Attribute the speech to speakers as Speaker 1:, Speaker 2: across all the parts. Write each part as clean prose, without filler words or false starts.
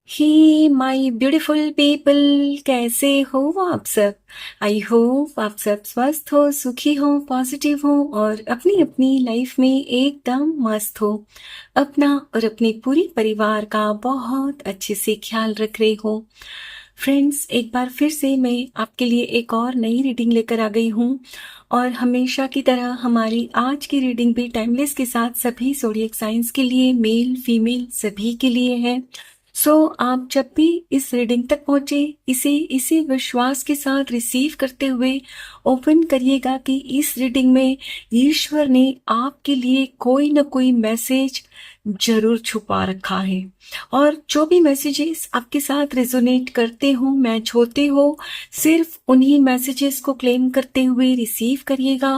Speaker 1: He my beautiful people, कैसे हो आप सब। आई होप आप सब स्वस्थ हो, सुखी हो, पॉजिटिव हो और अपनी अपनी लाइफ में एकदम मस्त हो। अपना और अपने पूरे परिवार का बहुत अच्छे से ख्याल रख रहे हो। फ्रेंड्स, एक बार फिर से मैं आपके लिए एक और नई रीडिंग लेकर आ गई हूँ और हमेशा की तरह हमारी आज की रीडिंग भी टाइमलेस के साथ सभी ज़ोडिएक साइंस के लिए, मेल फीमेल सभी के लिए है। आप जब भी इस रीडिंग तक पहुंचे, इसे इसी विश्वास के साथ रिसीव करते हुए ओपन करिएगा कि इस रीडिंग में ईश्वर ने आपके लिए कोई ना कोई मैसेज जरूर छुपा रखा है। और जो भी मैसेजेस आपके साथ रेजोनेट करते हो, मैच होते हो, सिर्फ उन्हीं मैसेजेस को क्लेम करते हुए रिसीव करिएगा।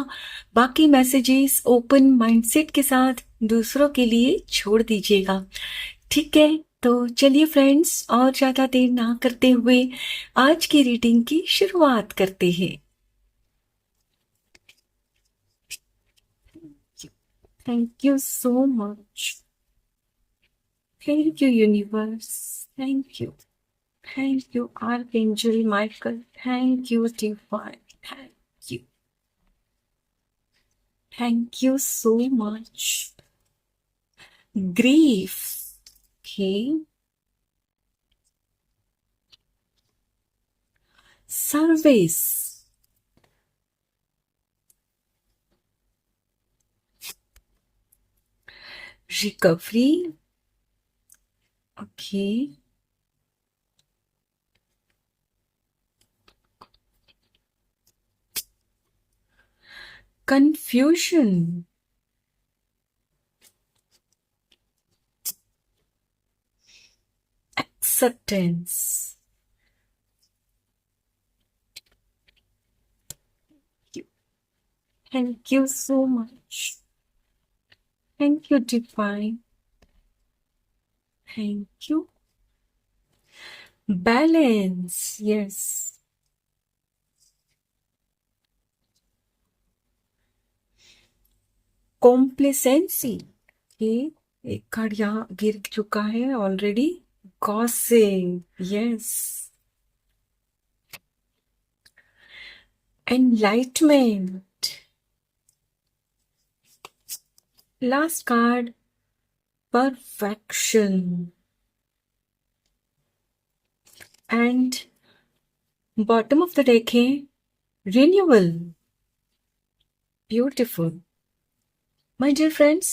Speaker 1: बाकी मैसेजेस ओपन माइंडसेट के साथ दूसरों के लिए छोड़ दीजिएगा। ठीक है, तो चलिए फ्रेंड्स, और ज्यादा देर ना करते हुए आज की रीडिंग की शुरुआत करते हैं। Thank you so much. Thank you universe. Thank you. Thank you archangel Michael. Thank you divine. Thank you. Thank you so much. Grief. Okay. Service. Recovery. Okay. Confusion. Acceptance. Thank you so much. Thank you, Divine. Thank you. Balance. Yes. Complacency. Okay. एक card यहाँ गिर चुका है already. Gossip. Yes. Enlightenment. Last card. Perfection. And bottom of the deck है renewal. Beautiful. My dear friends,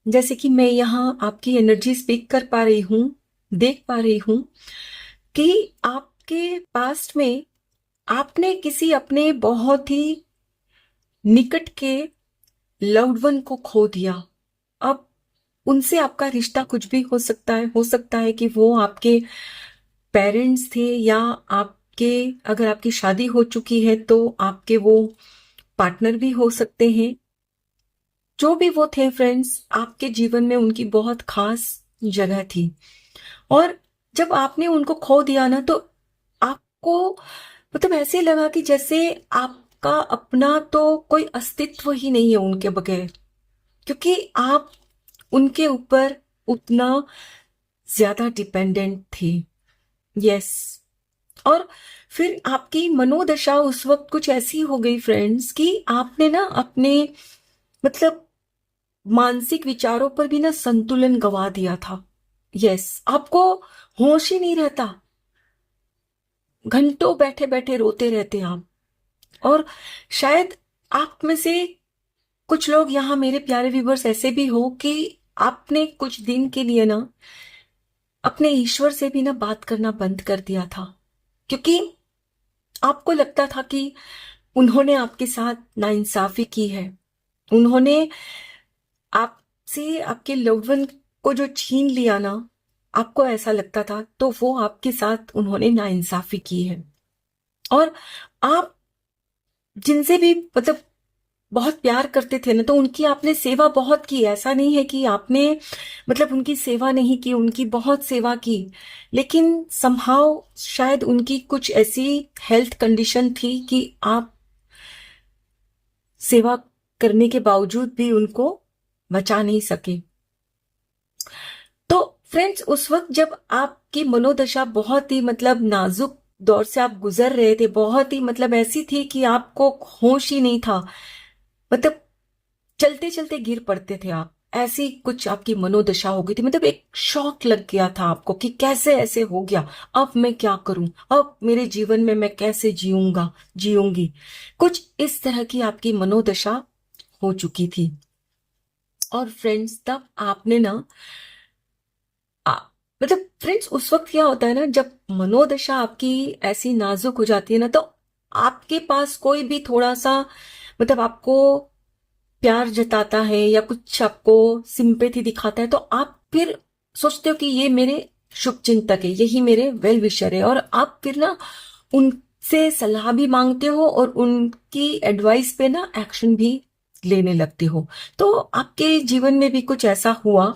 Speaker 1: जैसे कि मैं यहाँ आपकी एनर्जी स्पीक कर पा रही हूँ, देख पा रही हूँ कि आपके पास्ट में आपने किसी अपने बहुत ही निकट के लव्ड वन को खो दिया। अब उनसे आपका रिश्ता कुछ भी हो सकता है कि वो आपके पेरेंट्स थे या आपके, अगर आपकी शादी हो चुकी है तो आपके वो पार्टनर भी हो सकते हैं। जो भी वो थे फ्रेंड्स, आपके जीवन में उनकी बहुत खास जगह थी और जब आपने उनको खो दिया ना, तो आपको मतलब ऐसे लगा कि जैसे आपका अपना तो कोई अस्तित्व ही नहीं है उनके बगैर, क्योंकि आप उनके ऊपर उतना ज्यादा डिपेंडेंट थे। यस। और फिर आपकी मनोदशा उस वक्त कुछ ऐसी हो गई फ्रेंड्स कि आपने ना अपने मतलब मानसिक विचारों पर भी ना संतुलन गवा दिया था। यस, आपको होश ही नहीं रहता, घंटों बैठे बैठे रोते रहते आप। और शायद आप में से कुछ लोग यहाँ, मेरे प्यारे व्यूवर्स, ऐसे भी हो कि आपने कुछ दिन के लिए ना अपने ईश्वर से भी ना बात करना बंद कर दिया था, क्योंकि आपको लगता था कि उन्होंने आपके साथ नाइंसाफी की है। उन्होंने आपसे आपके लव्ड वन को जो छीन लिया ना, आपको ऐसा लगता था, तो वो आपके साथ उन्होंने नाइंसाफी की है। और आप जिनसे भी मतलब बहुत प्यार करते थे ना, तो उनकी आपने सेवा बहुत की। ऐसा नहीं है कि आपने मतलब उनकी सेवा नहीं की, उनकी बहुत सेवा की, लेकिन समहाउ शायद उनकी कुछ ऐसी हेल्थ कंडीशन थी कि आप सेवा करने के बावजूद भी उनको बचा नहीं सके। तो फ्रेंड्स, उस वक्त जब आपकी मनोदशा बहुत ही मतलब नाजुक दौर से आप गुजर रहे थे, बहुत ही मतलब ऐसी थी कि आपको होश ही नहीं था, मतलब चलते चलते गिर पड़ते थे आप, ऐसी कुछ आपकी मनोदशा हो गई थी। मतलब एक शॉक लग गया था आपको कि कैसे ऐसे हो गया, अब मैं क्या करूं, अब मेरे जीवन में मैं कैसे जीऊंगी। कुछ इस तरह की आपकी मनोदशा हो चुकी थी। और फ्रेंड्स, तब आपने ना आ, मतलब फ्रेंड्स, उस वक्त क्या होता है ना, जब मनोदशा आपकी ऐसी नाजुक हो जाती है ना, तो आपके पास कोई भी थोड़ा सा मतलब आपको प्यार जताता है या कुछ आपको सिंपैथी दिखाता है, तो आप फिर सोचते हो कि ये मेरे शुभ चिंतक है, यही मेरे वेल विशर है, और आप फिर ना उनसे सलाह भी मांगते हो और उनकी एडवाइस पे ना एक्शन भी लेने लगते हो। तो आपके जीवन में भी कुछ ऐसा हुआ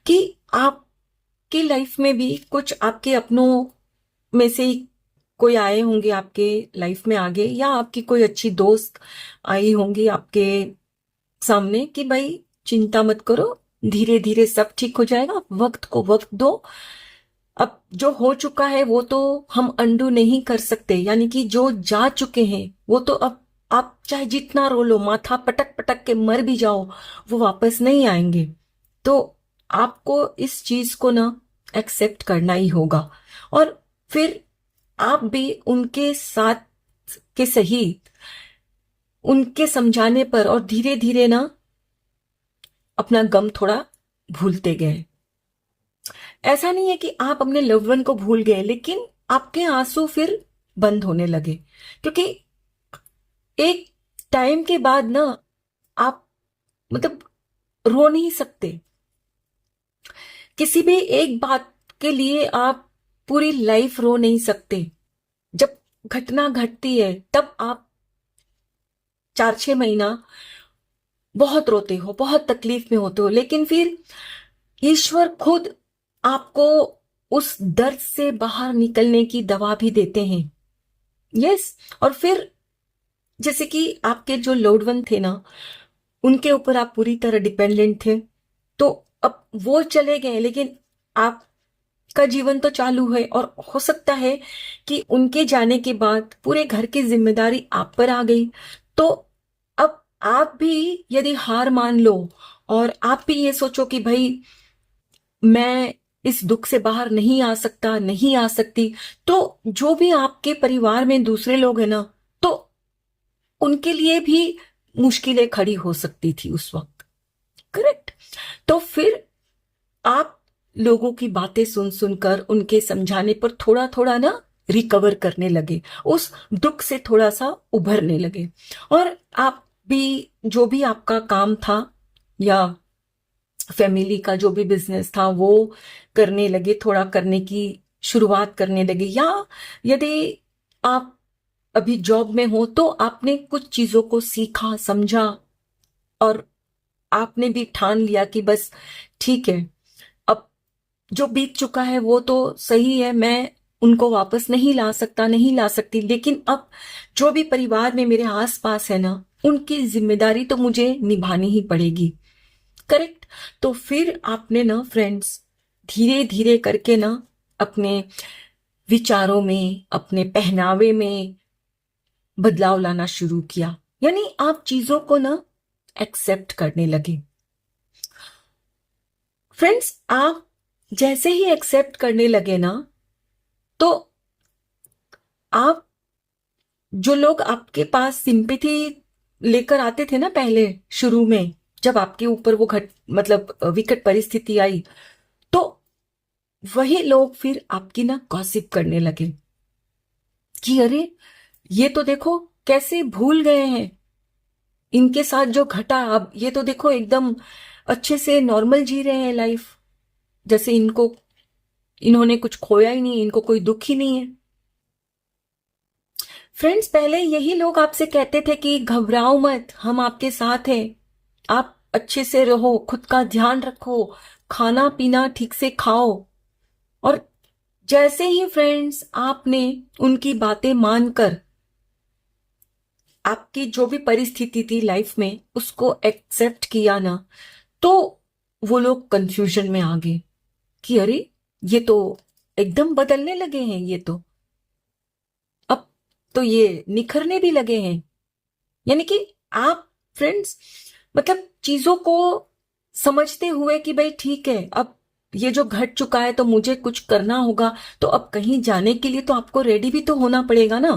Speaker 1: कि आपकी लाइफ में भी कुछ आपके अपनों में से ही कोई आए होंगे आपके लाइफ में आगे, या आपकी कोई अच्छी दोस्त आई होंगी आपके सामने कि भाई चिंता मत करो, धीरे धीरे सब ठीक हो जाएगा, वक्त को वक्त दो। अब जो हो चुका है वो तो हम अंडू नहीं कर सकते, यानी कि जो जा चुके हैं वो तो अब आप चाहे जितना रो लो, माथा पटक पटक के मर भी जाओ, वो वापस नहीं आएंगे। तो आपको इस चीज को ना एक्सेप्ट करना ही होगा, और फिर आप भी उनके साथ के सही, उनके समझाने पर और धीरे धीरे ना अपना गम थोड़ा भूलते गए। ऐसा नहीं है कि आप अपने लव्ड वन को भूल गए, लेकिन आपके आंसू फिर बंद होने लगे, क्योंकि एक टाइम के बाद ना आप मतलब रो नहीं सकते। किसी भी एक बात के लिए आप पूरी लाइफ रो नहीं सकते। जब घटना घटती है तब आप 4-6 महीना बहुत रोते हो, बहुत तकलीफ में होते हो, लेकिन फिर ईश्वर खुद आपको उस दर्द से बाहर निकलने की दवा भी देते हैं। यस। और फिर जैसे कि आपके जो लव्ड वन थे ना, उनके ऊपर आप पूरी तरह डिपेंडेंट थे, तो अब वो चले गए, लेकिन आपका जीवन तो चालू है, और हो सकता है कि उनके जाने के बाद पूरे घर की जिम्मेदारी आप पर आ गई। तो अब आप भी यदि हार मान लो और आप भी ये सोचो कि भाई मैं इस दुख से बाहर नहीं आ सकता, नहीं आ सकती, तो जो भी आपके परिवार में दूसरे लोग हैं ना, तो उनके लिए भी मुश्किलें खड़ी हो सकती थी उस वक्त। करेक्ट। तो फिर आप लोगों की बातें सुन सुनकर उनके समझाने पर थोड़ा थोड़ा ना रिकवर करने लगे, उस दुख से थोड़ा सा उभरने लगे, और आप भी जो भी आपका काम था या फैमिली का जो भी बिजनेस था वो करने लगे, थोड़ा करने की शुरुआत करने लगे, या यदि आप अभी जॉब में हो तो आपने कुछ चीजों को सीखा समझा, और आपने भी ठान लिया कि बस ठीक है, अब जो बीत चुका है वो तो सही है, मैं उनको वापस नहीं ला सकता, नहीं ला सकती, लेकिन अब जो भी परिवार में मेरे आसपास है ना, उनकी जिम्मेदारी तो मुझे निभानी ही पड़ेगी। करेक्ट। तो फिर आपने ना फ्रेंड्स धीरे धीरे करके ना अपने विचारों में, अपने पहनावे में बदलाव लाना शुरू किया, यानी आप चीजों को ना एक्सेप्ट करने लगे। फ्रेंड्स, आप जैसे ही एक्सेप्ट करने लगे ना, तो आप जो लोग आपके पास सिंपैथी लेकर आते थे ना पहले शुरू में, जब आपके ऊपर वो मतलब विकट परिस्थिति आई, तो वही लोग फिर आपकी ना गॉसिप करने लगे कि अरे ये तो देखो कैसे भूल गए हैं, इनके साथ जो घटा अब ये तो देखो एकदम अच्छे से नॉर्मल जी रहे हैं लाइफ, जैसे इन्होंने कुछ खोया ही नहीं, इनको कोई दुख ही नहीं है। फ्रेंड्स, पहले यही लोग आपसे कहते थे कि घबराओ मत, हम आपके साथ हैं, आप अच्छे से रहो, खुद का ध्यान रखो, खाना पीना ठीक से खाओ। और जैसे ही फ्रेंड्स आपने उनकी बातें मानकर आपकी जो भी परिस्थिति थी लाइफ में उसको एक्सेप्ट किया ना, तो वो लोग कंफ्यूजन में आ गए कि अरे ये तो एकदम बदलने लगे हैं, ये तो अब तो ये निखरने भी लगे हैं। यानी कि आप फ्रेंड्स मतलब चीजों को समझते हुए कि भाई ठीक है, अब ये जो घट चुका है तो मुझे कुछ करना होगा, तो अब कहीं जाने के लिए तो आपको रेडी भी तो होना पड़ेगा ना।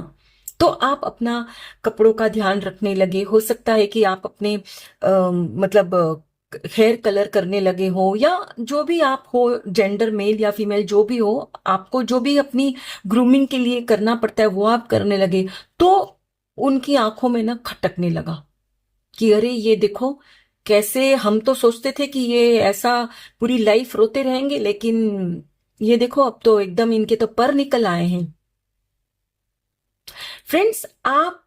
Speaker 1: तो आप अपना कपड़ों का ध्यान रखने लगे, हो सकता है कि आप अपने मतलब हेयर कलर करने लगे हो, या जो भी आप हो, जेंडर मेल या फीमेल जो भी हो, आपको जो भी अपनी ग्रूमिंग के लिए करना पड़ता है वो आप करने लगे। तो उनकी आंखों में ना खटकने लगा कि अरे ये देखो, कैसे हम तो सोचते थे कि ये ऐसा पूरी लाइफ रोते रहेंगे, लेकिन ये देखो अब तो एकदम इनके तो पर निकल आए हैं। फ्रेंड्स, आप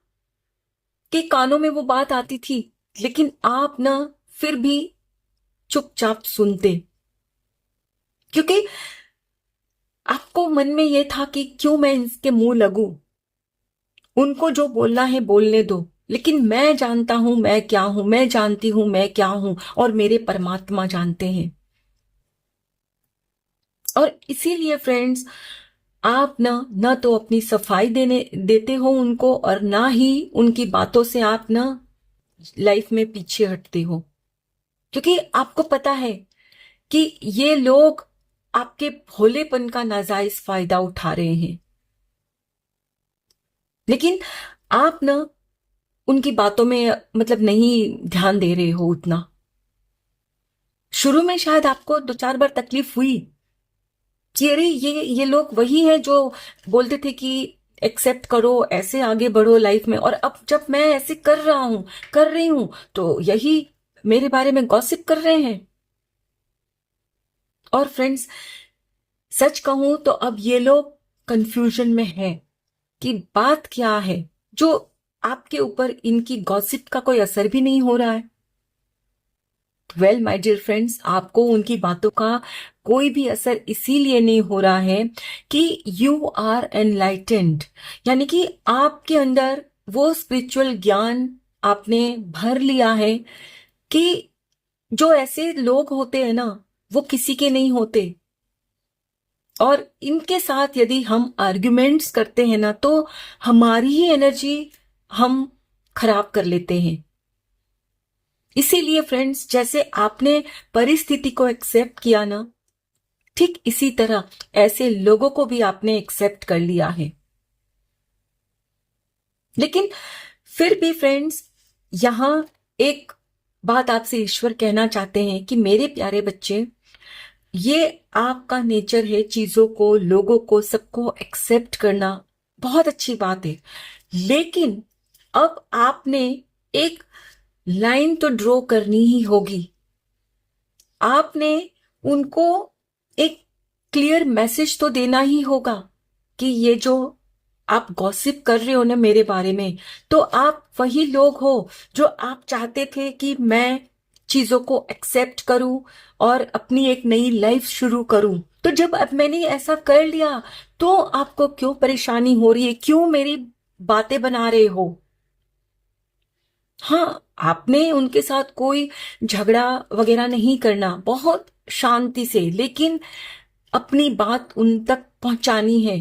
Speaker 1: के कानों में वो बात आती थी, लेकिन आप ना फिर भी चुपचाप सुनते, क्योंकि आपको मन में ये था कि क्यों मैं इसके मुंह लगूं, उनको जो बोलना है बोलने दो, लेकिन मैं जानता हूं मैं क्या हूं, मैं जानती हूं मैं क्या हूं, और मेरे परमात्मा जानते हैं। और इसीलिए फ्रेंड्स, आप ना तो अपनी सफाई देने देते हो उनको, और ना ही उनकी बातों से आप ना लाइफ में पीछे हटते हो, क्योंकि आपको पता है कि ये लोग आपके भोलेपन का नाजायज फायदा उठा रहे हैं। लेकिन आप ना उनकी बातों में मतलब नहीं ध्यान दे रहे हो उतना। शुरू में शायद आपको दो चार बार तकलीफ हुई कि अरे ये लोग वही है जो बोलते थे कि एक्सेप्ट करो, ऐसे आगे बढ़ो लाइफ में, और अब जब मैं ऐसे कर रहा हूं, कर रही हूं, तो यही मेरे बारे में गॉसिप कर रहे हैं। और फ्रेंड्स, सच कहूं तो अब ये लोग कंफ्यूजन में है कि बात क्या है, जो आपके ऊपर इनकी गॉसिप का कोई असर भी नहीं हो रहा है। वेल माय डियर फ्रेंड्स, आपको उनकी बातों का कोई भी असर इसीलिए नहीं हो रहा है कि यू आर एनलाइटेंड, यानी कि आपके अंदर वो स्पिरिचुअल ज्ञान आपने भर लिया है कि जो ऐसे लोग होते हैं ना, वो किसी के नहीं होते। और इनके साथ यदि हम आर्ग्यूमेंट्स करते हैं ना, तो हमारी ही एनर्जी हम खराब कर लेते हैं। इसीलिए फ्रेंड्स, जैसे आपने परिस्थिति को एक्सेप्ट किया ना, ठीक इसी तरह ऐसे लोगों को भी आपने एक्सेप्ट कर लिया है। लेकिन फिर भी फ्रेंड्स, यहां एक बात आपसे ईश्वर कहना चाहते हैं कि मेरे प्यारे बच्चे, ये आपका नेचर है चीजों को, लोगों को, सबको एक्सेप्ट करना, बहुत अच्छी बात है। लेकिन अब आपने एक लाइन तो ड्रॉ करनी ही होगी। आपने उनको एक क्लियर मैसेज तो देना ही होगा कि ये जो आप गॉसिप कर रहे हो ना मेरे बारे में, तो आप वही लोग हो जो आप चाहते थे कि मैं चीजों को एक्सेप्ट करूं और अपनी एक नई लाइफ शुरू करूं। तो जब अब मैंने ऐसा कर लिया, तो आपको क्यों परेशानी हो रही है, क्यों मेरी बातें बना रहे हो? हाँ, आपने उनके साथ कोई झगड़ा वगैरह नहीं करना, बहुत शांति से, लेकिन अपनी बात उन तक पहुंचानी है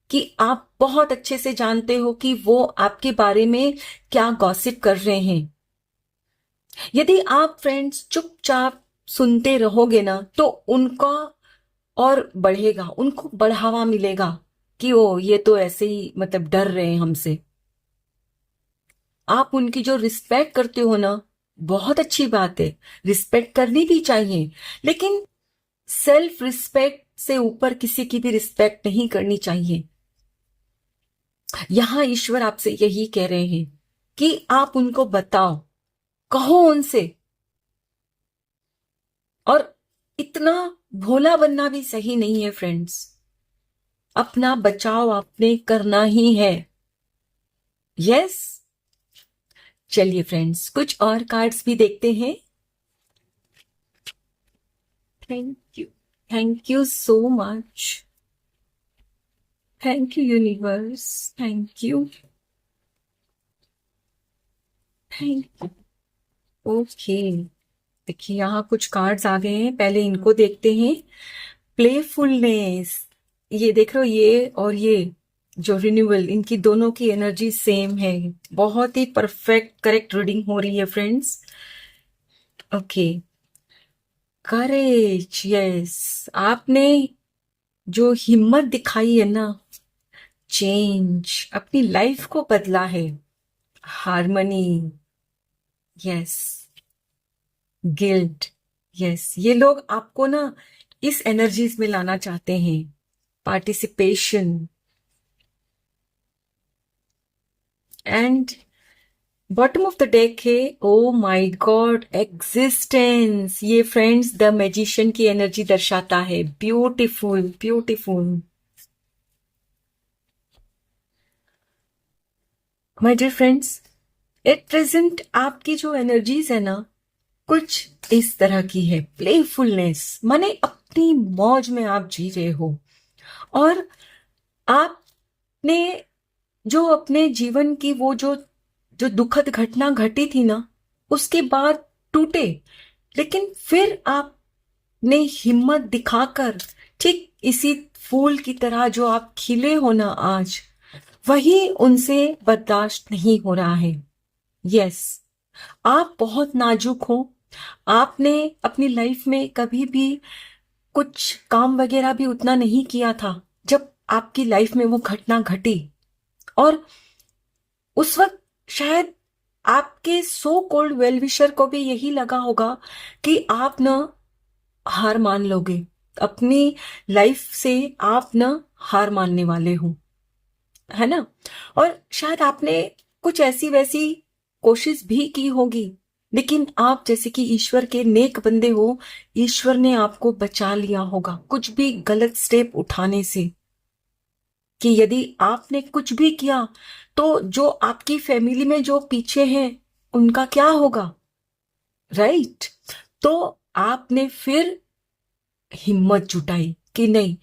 Speaker 1: कि आप बहुत अच्छे से जानते हो कि वो आपके बारे में क्या गॉसिप कर रहे हैं। यदि आप फ्रेंड्स चुपचाप सुनते रहोगे ना, तो उनका और बढ़ेगा, उनको बढ़ावा मिलेगा कि ओ ये तो ऐसे ही मतलब डर रहे हैं हमसे। आप उनकी जो रिस्पेक्ट करते हो ना, बहुत अच्छी बात है, रिस्पेक्ट करनी भी चाहिए, लेकिन सेल्फ रिस्पेक्ट से ऊपर किसी की भी रिस्पेक्ट नहीं करनी चाहिए। यहां ईश्वर आपसे यही कह रहे हैं कि आप उनको बताओ, कहो उनसे। और इतना भोला बनना भी सही नहीं है फ्रेंड्स, अपना बचाव आपने करना ही है। यस, चलिए फ्रेंड्स, कुछ और कार्ड्स भी देखते हैं। Thank you, thank you so much, thank you universe, thank you, thank you. Okay, देखिए यहाँ कुछ कार्ड्स आ गए हैं, पहले इनको देखते हैं। प्लेफुलनेस, ये देख रहे हो, ये और ये जो रिन्यूअल, इनकी दोनों की एनर्जी सेम है। बहुत ही परफेक्ट करेक्ट रीडिंग हो रही है फ्रेंड्स। ओके, करेज, यस, आपने जो हिम्मत दिखाई है ना, चेंज, अपनी लाइफ को बदला है, हार्मनी, यस, गिल्ट, यस, ये लोग आपको ना इस एनर्जीज में लाना चाहते हैं। Participation and bottom of the deck है, ओ माय गॉड, एग्जिस्टेंस। ये फ्रेंड्स द मैजिशियन की एनर्जी दर्शाता है। Beautiful beautiful. My dear friends, at present आपकी जो एनर्जीज है ना, कुछ इस तरह की है। प्लेफुलनेस माने अपनी मौज में आप जी रहे हो, और आपने जो अपने जीवन की वो जो जो दुखद घटना घटी थी ना, उसके बाद टूटे, लेकिन फिर आपने हिम्मत दिखाकर ठीक इसी फूल की तरह जो आप खिले हो ना आज, वही उनसे बर्दाश्त नहीं हो रहा है। यस, आप बहुत नाजुक हो। आपने अपनी लाइफ में कभी भी कुछ काम वगैरह भी उतना नहीं किया था जब आपकी लाइफ में वो घटना घटी, और उस वक्त शायद आपके सो कॉल्ड वेलविशर को भी यही लगा होगा कि आप न हार मान लोगे, अपनी लाइफ से आप न हार मानने वाले हो, है ना। और शायद आपने कुछ ऐसी वैसी कोशिश भी की होगी, लेकिन आप जैसे कि ईश्वर के नेक बंदे हो, ईश्वर ने आपको बचा लिया होगा कुछ भी गलत स्टेप उठाने से, कि यदि आपने कुछ भी किया तो जो आपकी फैमिली में जो पीछे हैं उनका क्या होगा, राइट। तो आपने फिर हिम्मत जुटाई कि नहीं,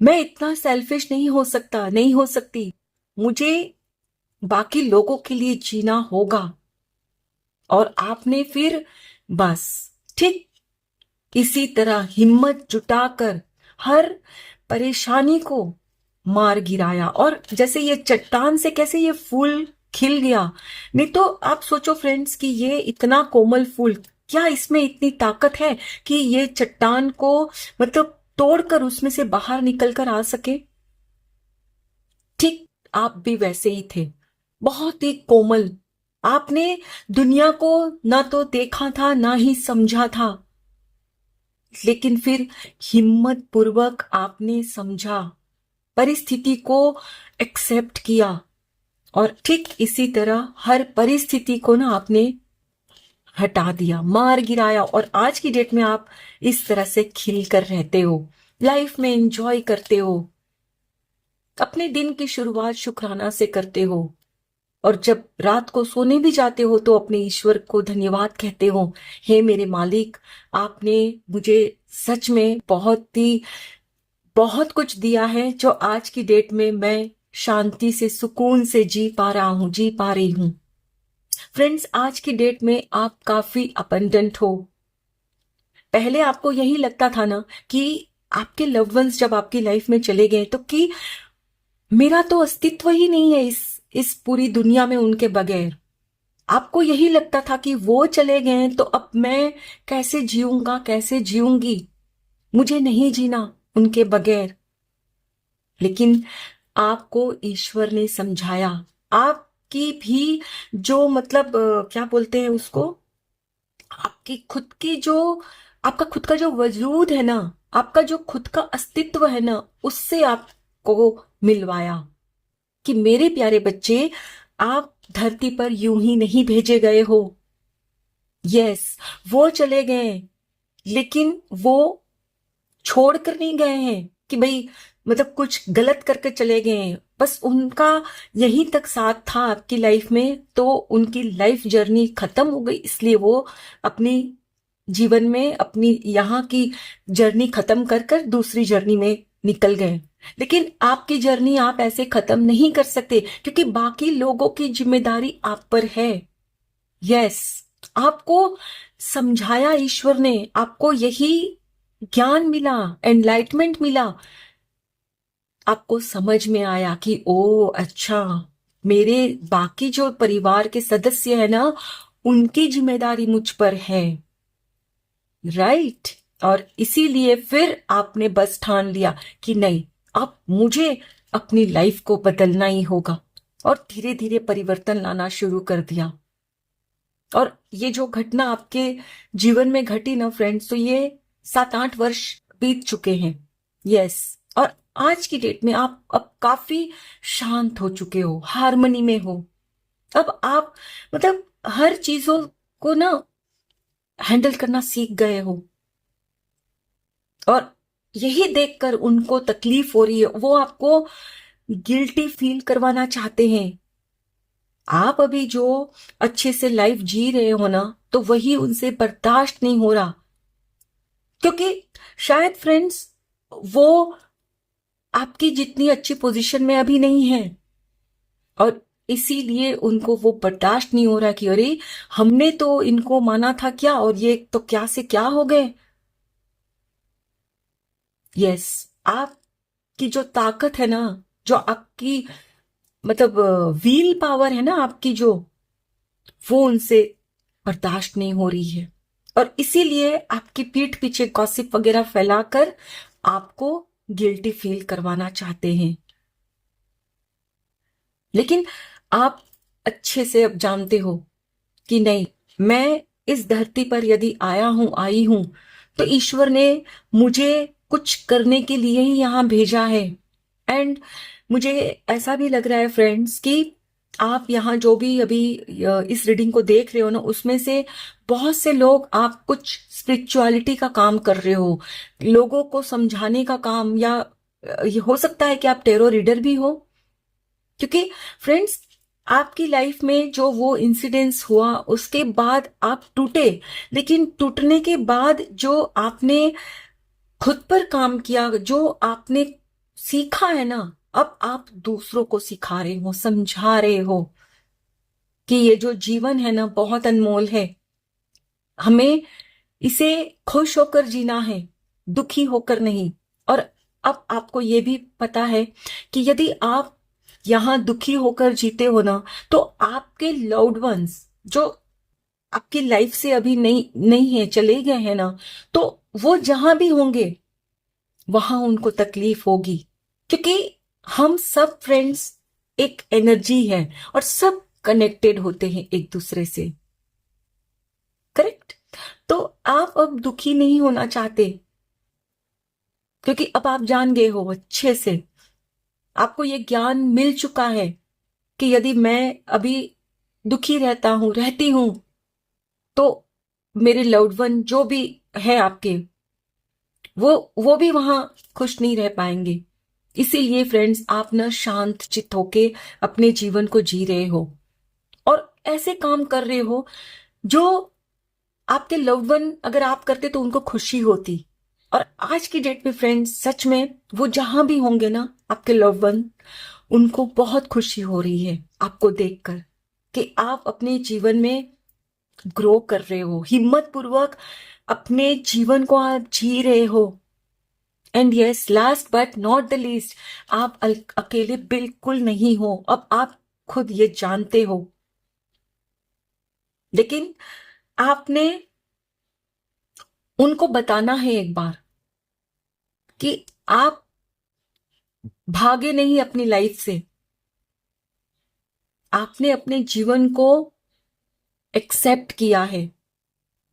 Speaker 1: मैं इतना सेल्फिश नहीं हो सकता, नहीं हो सकती, मुझे बाकी लोगों के लिए जीना होगा। और आपने फिर बस ठीक इसी तरह हिम्मत जुटाकर हर परेशानी को मार गिराया, और जैसे ये चट्टान से कैसे ये फूल खिल गया। नहीं तो आप सोचो फ्रेंड्स कि ये इतना कोमल फूल, क्या इसमें इतनी ताकत है कि ये चट्टान को मतलब तोड़कर उसमें से बाहर निकलकर आ सके। ठीक आप भी वैसे ही थे, बहुत ही कोमल। आपने दुनिया को ना तो देखा था ना ही समझा था, लेकिन फिर हिम्मत पूर्वक आपने समझा, परिस्थिति को एक्सेप्ट किया, और ठीक इसी तरह हर परिस्थिति को ना आपने हटा दिया, मार गिराया, और आज की डेट में आप इस तरह से खिल कर रहते हो, लाइफ में एंजॉय करते हो, अपने दिन की शुरुआत शुक्राना से करते हो, और जब रात को सोने भी जाते हो तो अपने ईश्वर को धन्यवाद कहते हो, हे मेरे मालिक, आपने मुझे सच में बहुत कुछ दिया है जो आज की डेट में मैं शांति से सुकून से जी पा रहा हूं, जी पा रही हूं। फ्रेंड्स, आज की डेट में आप काफी अबंडेंट हो। पहले आपको यही लगता था ना कि आपके लव्ड वंस जब आपकी लाइफ में चले गए तो कि मेरा तो अस्तित्व ही नहीं है इस पूरी दुनिया में उनके बगैर। आपको यही लगता था कि वो चले गए तो अब मैं कैसे जीऊंगा, कैसे जीऊंगी, मुझे नहीं जीना उनके बगैर। लेकिन आपको ईश्वर ने समझाया, आपकी भी जो मतलब क्या बोलते हैं उसको, आपकी खुद की जो, आपका खुद का जो वजूद है ना, आपका जो खुद का अस्तित्व है ना, उससे आपको मिलवाया कि मेरे प्यारे बच्चे, आप धरती पर यूं ही नहीं भेजे गए हो। यस, वो चले गए, लेकिन वो छोड़कर नहीं गए हैं कि भाई मतलब कुछ गलत करके चले गए हैं, बस उनका यहीं तक साथ था आपकी लाइफ में, तो उनकी लाइफ जर्नी खत्म हो गई, इसलिए वो अपनी जीवन में अपनी यहाँ की जर्नी खत्म कर कर दूसरी जर्नी में निकल गए। लेकिन आपकी जर्नी आप ऐसे खत्म नहीं कर सकते, क्योंकि बाकी लोगों की जिम्मेदारी आप पर है। यस, आपको समझाया ईश्वर ने, आपको यही ज्ञान मिला, एनलाइटमेंट मिला, आपको समझ में आया कि ओ अच्छा, मेरे बाकी जो परिवार के सदस्य है ना, उनकी जिम्मेदारी मुझ पर है, राइट। और इसीलिए फिर आपने बस ठान लिया कि नहीं, अब मुझे अपनी लाइफ को बदलना ही होगा, और धीरे धीरे परिवर्तन लाना शुरू कर दिया। और ये जो घटना आपके जीवन में घटी ना फ्रेंड्स, तो ये 7-8 वर्ष बीत चुके हैं। यस। और आज की डेट में आप अब काफी शांत हो चुके हो, हार्मनी में हो। अब आप मतलब हर चीजों को ना हैंडल करना सीख गए हो। और यही देखकर उनको तकलीफ हो रही है, वो आपको गिल्टी फील करवाना चाहते हैं। आप अभी जो अच्छे से लाइफ जी रहे हो ना, तो वही उनसे बर्दाश्त नहीं हो रहा, क्योंकि शायद फ्रेंड्स वो आपकी जितनी अच्छी पोजीशन में अभी नहीं है, और इसीलिए उनको वो बर्दाश्त नहीं हो रहा कि अरे हमने तो इनको माना था क्या, और ये तो क्या से क्या हो गए। यस। आपकी जो ताकत है ना, जो आपकी मतलब व्हील पावर है ना आपकी, जो वो उनसे बर्दाश्त नहीं हो रही है, और इसीलिए आपकी पीठ पीछे गॉसिप वगैरह फैलाकर आपको गिल्टी फील करवाना चाहते हैं। लेकिन आप अच्छे से अब जानते हो कि नहीं, मैं इस धरती पर यदि आया हूं, आई हूं, तो ईश्वर ने मुझे कुछ करने के लिए ही यहां भेजा है। एंड मुझे ऐसा भी लग रहा है फ्रेंड्स कि आप यहाँ जो भी अभी इस रीडिंग को देख रहे हो ना, उसमें से बहुत से लोग आप कुछ स्पिरिचुअलिटी का काम कर रहे हो, लोगों को समझाने का काम, या ये हो सकता है कि आप टेरो रीडर भी हो। क्योंकि फ्रेंड्स, आपकी लाइफ में जो वो इंसिडेंस हुआ उसके बाद आप टूटे, लेकिन टूटने के बाद जो आपने खुद पर काम किया, जो आपने सीखा है ना, अब आप दूसरों को सिखा रहे हो, समझा रहे हो कि ये जो जीवन है ना बहुत अनमोल है, हमें इसे खुश होकर जीना है, दुखी होकर नहीं। और अब आपको ये भी पता है कि यदि आप यहां दुखी होकर जीते हो ना, तो आपके लव्ड वंस जो आपकी लाइफ से अभी नहीं नहीं है, चले गए हैं ना, तो वो जहां भी होंगे वहां उनको तकलीफ होगी, क्योंकि हम सब फ्रेंड्स एक एनर्जी है, और सब कनेक्टेड होते हैं एक दूसरे से, करेक्ट। तो आप अब दुखी नहीं होना चाहते, क्योंकि अब आप जान गए हो अच्छे से, आपको ये ज्ञान मिल चुका है कि यदि मैं अभी दुखी रहता हूं, रहती हूं, तो मेरे लव्ड वन जो भी है आपके, वो भी वहां खुश नहीं रह पाएंगे। इसीलिए फ्रेंड्स, आप ना शांत चित्त होके अपने जीवन को जी रहे हो, और ऐसे काम कर रहे हो जो आपके लव्ड वन अगर आप करते तो उनको खुशी होती। और आज की डेट में फ्रेंड्स, सच में वो जहां भी होंगे ना आपके लव्ड वन, उनको बहुत खुशी हो रही है आपको देखकर कि आप अपने जीवन में ग्रो कर रहे हो, हिम्मत पूर्वक अपने जीवन को आप जी रहे हो। And yes, last but not the least, आप अकेले बिल्कुल नहीं हो, अब आप खुद ये जानते हो। लेकिन आपने उनको बताना है एक बार कि आप भागे नहीं अपनी लाइफ से, आपने अपने जीवन को एक्सेप्ट किया है,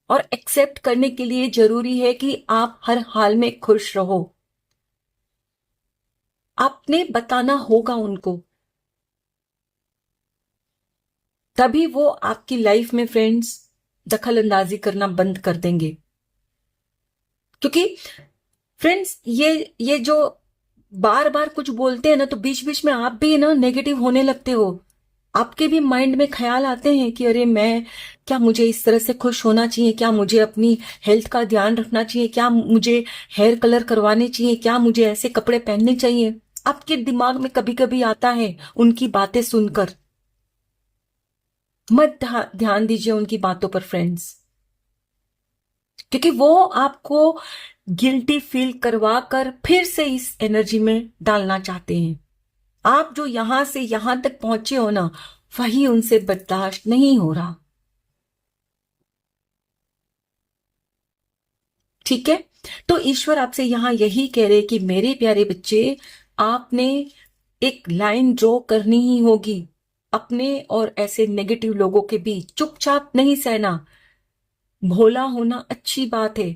Speaker 1: और एक्सेप्ट करने के लिए जरूरी है कि आप हर हाल में खुश रहो। आपने बताना होगा उनको, तभी वो आपकी लाइफ में फ्रेंड्स दखल अंदाजी करना बंद कर देंगे। क्योंकि फ्रेंड्स, ये जो बार बार कुछ बोलते हैं ना, तो बीच बीच में आप भी ना नेगेटिव होने लगते हो, आपके भी माइंड में ख्याल आते हैं कि अरे मैं, क्या मुझे इस तरह से खुश होना चाहिए, क्या मुझे अपनी हेल्थ का ध्यान रखना चाहिए, क्या मुझे हेयर कलर करवाने चाहिए, क्या मुझे ऐसे कपड़े पहनने चाहिए। आपके दिमाग में कभी कभी आता है उनकी बातें सुनकर। मत ध्यान दीजिए उनकी बातों पर फ्रेंड्स, क्योंकि वो आपको गिल्टी फील करवा कर फिर से इस एनर्जी में डालना चाहते हैं। आप जो यहां से यहां तक पहुंचे हो ना, वही उनसे बर्दाश्त नहीं हो रहा। ठीक है, तो ईश्वर आपसे यहां यही कह रहे कि मेरे प्यारे बच्चे, आपने एक लाइन ड्रॉ करनी ही होगी अपने और ऐसे नेगेटिव लोगों के बीच। चुपचाप नहीं सहना। भोला होना अच्छी बात है,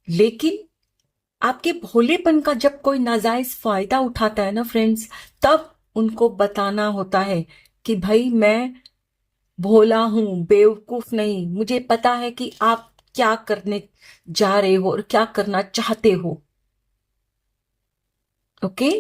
Speaker 1: लेकिन आपके भोलेपन का जब कोई नाजायज फायदा उठाता है ना फ्रेंड्स, तब उनको बताना होता है कि भाई मैं भोला हूं, बेवकूफ नहीं, मुझे पता है कि आप क्या करने जा रहे हो और क्या करना चाहते हो। ओके,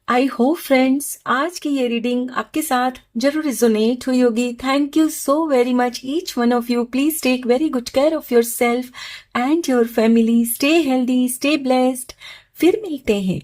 Speaker 1: आई होप फ्रेंड्स आज की ये रीडिंग आपके साथ जरूर रिजोनेट हुई होगी। Thank you so very much each one of you. Please take very good care of your self and your family. Stay healthy, stay blessed. फिर मिलते हैं